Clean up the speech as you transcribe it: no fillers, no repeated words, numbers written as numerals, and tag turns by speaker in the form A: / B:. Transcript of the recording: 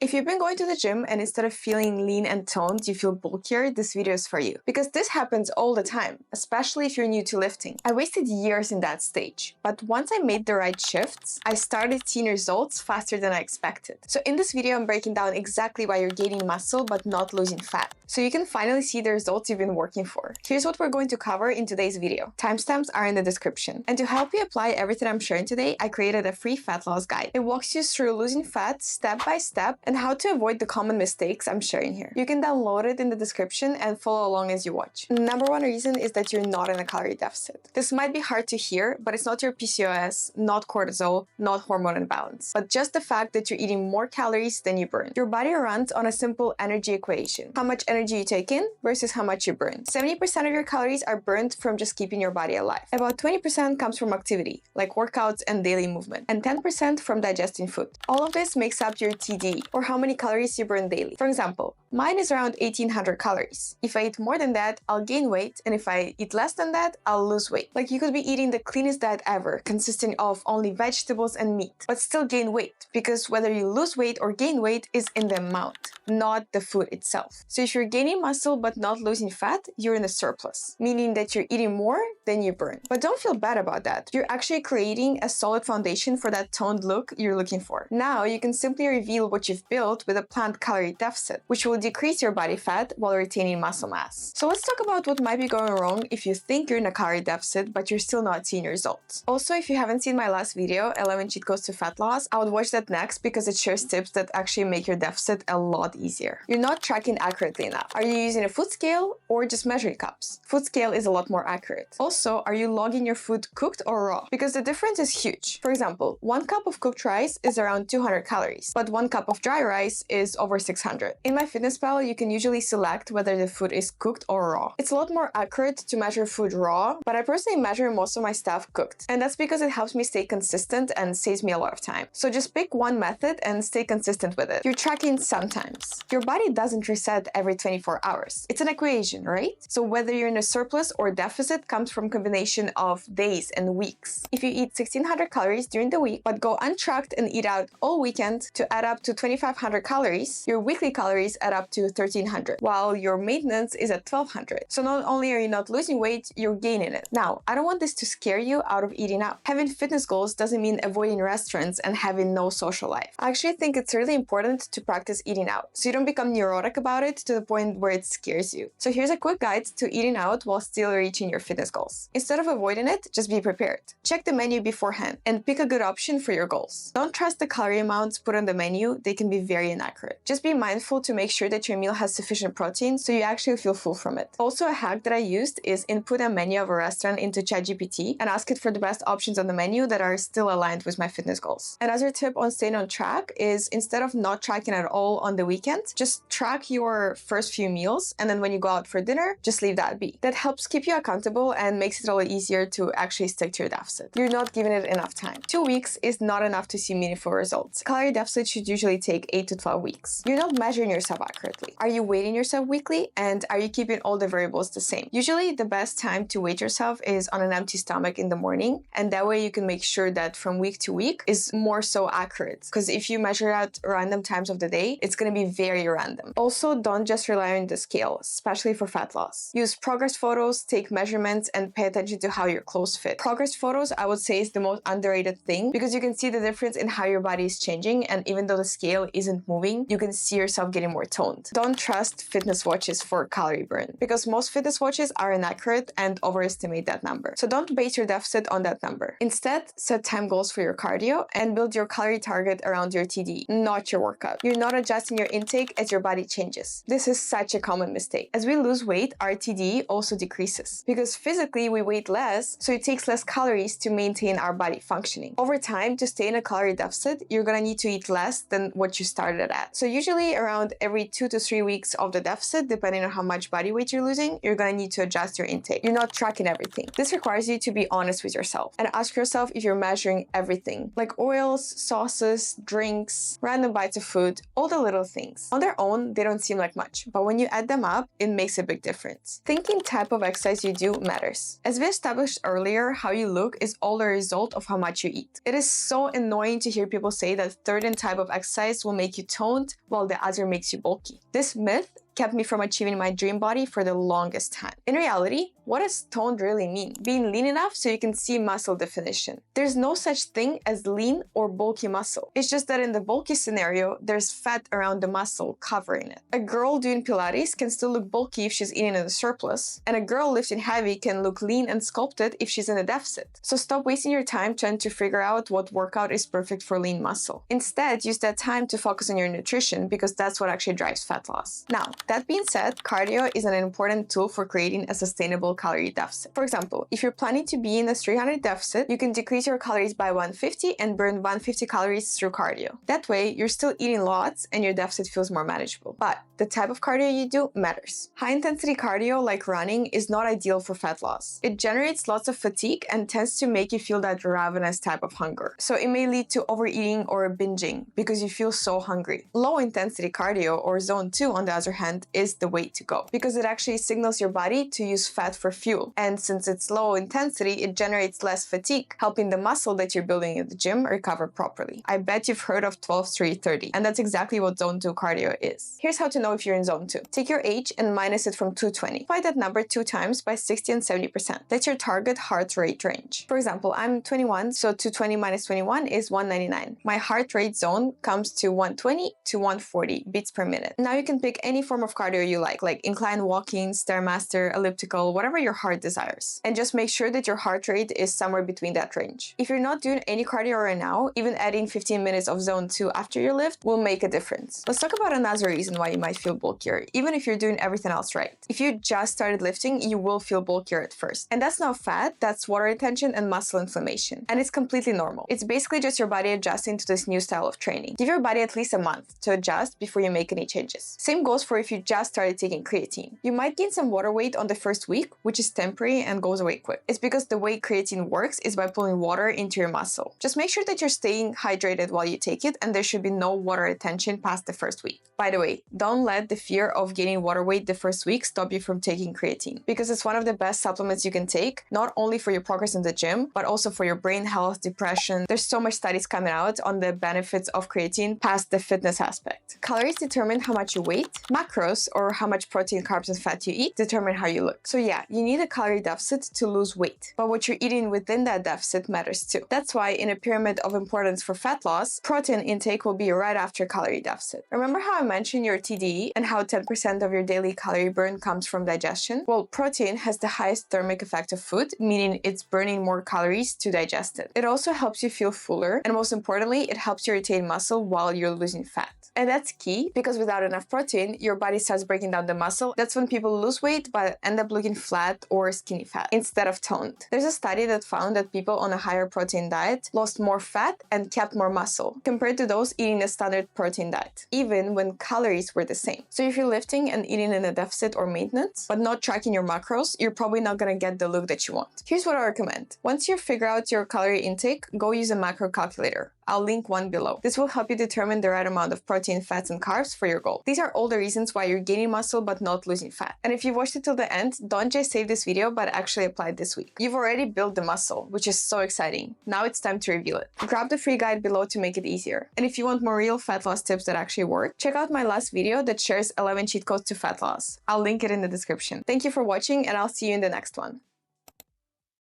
A: If you've been going to the gym and instead of feeling lean and toned, you feel bulkier, this video is for you. Because this happens all the time, especially if you're new to lifting. I wasted years in that stage, but once I made the right shifts, I started seeing results faster than I expected. So in this video, I'm breaking down exactly why you're gaining muscle but not losing fat, so you can finally see the results you've been working for. Here's what we're going to cover in today's video. Timestamps are in the description. And to help you apply everything I'm sharing today, I created a free fat loss guide. It walks you through losing fat step by step and how to avoid the common mistakes I'm sharing here. You can download it in the description and follow along as you watch. Number one reason is that you're not in a calorie deficit. This might be hard to hear, but it's not your PCOS, not cortisol, not hormone imbalance, but just the fact that you're eating more calories than you burn. Your body runs on a simple energy equation. How much energy you take in versus how much you burn. 70% of your calories are burned from just keeping your body alive. About 20% comes from activity, like workouts and daily movement, and 10% from digesting food. All of this makes up your TD, or how many calories you burn daily. For example, mine is around 1800 calories. If I eat more than that, I'll gain weight, and if I eat less than that, I'll lose weight. Like, you could be eating the cleanest diet ever, consisting of only vegetables and meat, but still gain weight, because whether you lose weight or gain weight is in the amount, not the food itself. So if you're gaining muscle but not losing fat, you're in a surplus, meaning that you're eating more than you burn. But don't feel bad about that. You're actually creating a solid foundation for that toned look you're looking for. Now you can simply reveal what you've built with a planned calorie deficit, which will decrease your body fat while retaining muscle mass. So let's talk about what might be going wrong if you think you're in a calorie deficit but you're still not seeing results. Also, if you haven't seen my last video, 11 cheat codes to fat loss, I would watch that next because it shares tips that actually make your deficit a lot easier. You're not tracking accurately enough. Are you using a food scale or just measuring cups? Food scale is a lot more accurate. Also, are you logging your food cooked or raw? Because the difference is huge. For example, 1 cup of cooked rice is around 200 calories, but 1 cup of dry rice is over 600. In MyFitnessPal, you can usually select whether the food is cooked or raw. It's a lot more accurate to measure food raw, but I personally measure most of my stuff cooked. And that's because it helps me stay consistent and saves me a lot of time. So just pick one method and stay consistent with it. You're tracking sometimes. Your body doesn't reset every 24 hours. It's an equation, right? So whether you're in a surplus or deficit comes from a combination of days and weeks. If you eat 1600 calories during the week, but go untracked and eat out all weekend to add up to 2500 calories, your weekly calories add up to 1300, while your maintenance is at 1200. So not only are you not losing weight, you're gaining it. Now, I don't want this to scare you out of eating out. Having fitness goals doesn't mean avoiding restaurants and having no social life. I actually think it's really important to practice eating out, so you don't become neurotic about it to the point where it scares you. So here's a quick guide to eating out while still reaching your fitness goals. Instead of avoiding it, just be prepared. Check the menu beforehand and pick a good option for your goals. Don't trust the calorie amounts put on the menu, they can be very inaccurate. Just be mindful to make sure that your meal has sufficient protein so you actually feel full from it. Also, a hack that I used is input a menu of a restaurant into ChatGPT and ask it for the best options on the menu that are still aligned with my fitness goals. Another tip on staying on track is, instead of not tracking at all on the weekend, just track your first few meals, and then when you go out for dinner, just leave that be. That helps keep you accountable and makes it a lot easier to actually stick to your deficit. You're not giving it enough time. 2 weeks is not enough to see meaningful results. Calorie deficit should usually take 8 to 12 weeks. You're not measuring yourself accurately. Are you weighing yourself weekly? And are you keeping all the variables the same? Usually, the best time to weight yourself is on an empty stomach in the morning, and that way you can make sure that from week to week is more so accurate. Because if you measure at random times of the day, it's going to be very random. Also, don't just rely on the scale, especially for fat loss. Use progress photos, take measurements, and pay attention to how your clothes fit. Progress photos, I would say, is the most underrated thing because you can see the difference in how your body is changing, and even though the scale isn't moving, you can see yourself getting more toned. Don't trust fitness watches for calorie burn because most fitness watches are inaccurate and overestimate that number. So don't base your deficit on that number. Instead, set time goals for your cardio and build your calorie target around your TD, not your workout. You're not adjusting your intake as your body changes. This is such a common mistake. As we lose weight, our TD also decreases because physically we weight less, so it takes less calories to maintain our body functioning. Over time, to stay in a calorie deficit, you're gonna need to eat less than what you started at. So usually around every 2 to 3 weeks of the deficit, depending on how much body weight you're losing, you're gonna need to adjust your intake. You're not tracking everything. This requires you to be honest with yourself and ask yourself if you're measuring everything, like oils, sauces, drinks, random bites of food, all the little things. things. On their own, they don't seem like much, but when you add them up, it makes a big difference. Thinking type of exercise you do matters. As we established earlier, how you look is all a result of how much you eat. It is so annoying to hear people say that certain type of exercise will make you toned while the other makes you bulky. This myth kept me from achieving my dream body for the longest time. In reality, what does toned really mean? Being lean enough so you can see muscle definition. There's no such thing as lean or bulky muscle. It's just that in the bulky scenario, there's fat around the muscle covering it. A girl doing Pilates can still look bulky if she's eating in a surplus, and a girl lifting heavy can look lean and sculpted if she's in a deficit. So stop wasting your time trying to figure out what workout is perfect for lean muscle. Instead, use that time to focus on your nutrition because that's what actually drives fat loss. Now, that being said, cardio is an important tool for creating a sustainable calorie deficit. For example, if you're planning to be in a 300 deficit, you can decrease your calories by 150 and burn 150 calories through cardio. That way, you're still eating lots and your deficit feels more manageable. But the type of cardio you do matters. High-intensity cardio, like running, is not ideal for fat loss. It generates lots of fatigue and tends to make you feel that ravenous type of hunger. So it may lead to overeating or binging because you feel so hungry. Low-intensity cardio, or zone 2, on the other hand, is the way to go because it actually signals your body to use fat for fuel. And since it's low intensity, it generates less fatigue, helping the muscle that you're building in the gym recover properly. I bet you've heard of 12-3-30, and that's exactly what zone 2 cardio is. Here's how to know if you're in zone 2. Take your age and minus it from 220. Divide that number 2 times by 60 and 70%. That's your target heart rate range. For example, I'm 21, so 220 minus 21 is 199. My heart rate zone comes to 120 to 140 beats per minute. Now you can pick any form of cardio you like incline walking, Stairmaster, elliptical, whatever your heart desires. And just make sure that your heart rate is somewhere between that range. If you're not doing any cardio right now, even adding 15 minutes of zone 2 after your lift will make a difference. Let's talk about another reason why you might feel bulkier, even if you're doing everything else right. If you just started lifting, you will feel bulkier at first. And that's not fat, that's water retention and muscle inflammation. And it's completely normal. It's basically just your body adjusting to this new style of training. Give your body at least a month to adjust before you make any changes. Same goes for if you just started taking creatine. You might gain some water weight on the first week, which is temporary and goes away quick. It's because the way creatine works is by pulling water into your muscle. Just make sure that you're staying hydrated while you take it, and there should be no water retention past the first week. By the way, don't let the fear of gaining water weight the first week stop you from taking creatine, because it's one of the best supplements you can take, not only for your progress in the gym, but also for your brain health, depression. There's so much studies coming out on the benefits of creatine past the fitness aspect. Calories determine how much you weigh. Macros, or how much protein, carbs, and fat you eat, determine how you look. So yeah, you need a calorie deficit to lose weight, but what you're eating within that deficit matters too. That's why in a pyramid of importance for fat loss, protein intake will be right after calorie deficit. Remember how I mentioned your TDE and how 10% of your daily calorie burn comes from digestion? Well, protein has the highest thermic effect of food, meaning it's burning more calories to digest it. It also helps you feel fuller, and most importantly, it helps you retain muscle while you're losing fat. And that's key because without enough protein, your body starts breaking down the muscle. That's when people lose weight but end up looking flat or skinny fat instead of toned. There's a study that found that people on a higher protein diet lost more fat and kept more muscle compared to those eating a standard protein diet, even when calories were the same. So if you're lifting and eating in a deficit or maintenance, but not tracking your macros, you're probably not gonna get the look that you want. Here's what I recommend. Once you figure out your calorie intake, go use a macro calculator. I'll link one below. This will help you determine the right amount of protein, fats, and carbs for your goal. These are all the reasons why you're gaining muscle but not losing fat. And if you watched it till the end, don't just save this video but actually apply it this week. You've already built the muscle, which is so exciting. Now it's time to reveal it. Grab the free guide below to make it easier. And if you want more real fat loss tips that actually work, check out my last video that shares 11 cheat codes to fat loss. I'll link it in the description. Thank you for watching, and I'll see you in the next one.